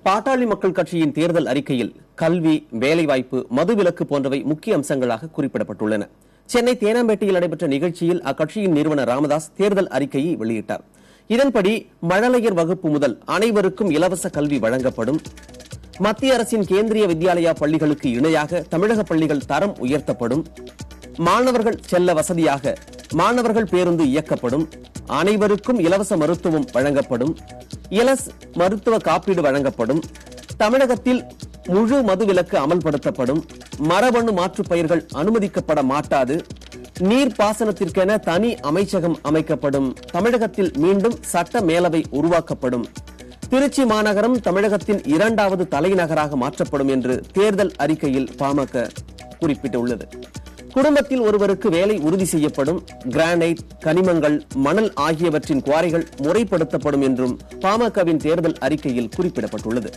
பாட்டாளி மக்கள் கட்சியின் தேர்தல் அறிக்கையில் கல்வி, வேலைவாய்ப்பு, மதுவிலக்கு போன்றவை முக்கிய அம்சங்களாக குறிப்பிடப்பட்டுள்ளன. சென்னை தேனாம்பேட்டையில் நடைபெற்ற நிகழ்ச்சியில் அக்கட்சியின் நிறுவனர் ராமதாஸ் தேர்தல் அறிக்கையை வெளியிட்டார். இதன்படி மழலையர் வகுப்பு முதல் அனைவருக்கும் இலவச கல்வி வழங்கப்படும். மத்திய அரசின் கேந்திரிய வித்யாலயா பள்ளிகளுக்கு இணையாக தமிழக பள்ளிகள் தரம் உயர்த்தப்படும். மாணவர்கள் செல்ல வசதியாக மாணவர்கள் பேருந்து இயக்கப்படும். அனைவருக்கும் இலவச மருத்துவம் வழங்கப்படும். இலஸ் மருத்துவ காப்பீடு வழங்கப்படும். தமிழகத்தில் முழு மதுவிலக்கு அமல்படுத்தப்படும். மரபணு மாற்றுப் பயிர்கள் அனுமதிக்கப்பட மாட்டாது. நீர்ப்பாசனத்திற்கென தனி அமைச்சகம் அமைக்கப்படும். தமிழகத்தில் மீண்டும் சட்ட மேலவை உருவாக்கப்படும். திருச்சி மாநகரம் தமிழகத்தின் 2வது தலைநகராக மாற்றப்படும் என்று தேர்தல் அறிக்கையில் பாமக குறிப்பிட்டுள்ளது. குடும்பத்தில் ஒருவருக்கு வேலை உறுதி செய்யப்படும். கிரானைட், கனிமங்கள், மணல் ஆகியவற்றின் குவாரிகள் முறைப்படுத்தப்படும் என்றும் பாமகவின் தேர்தல் அறிக்கையில் குறிப்பிடப்பட்டுள்ளது.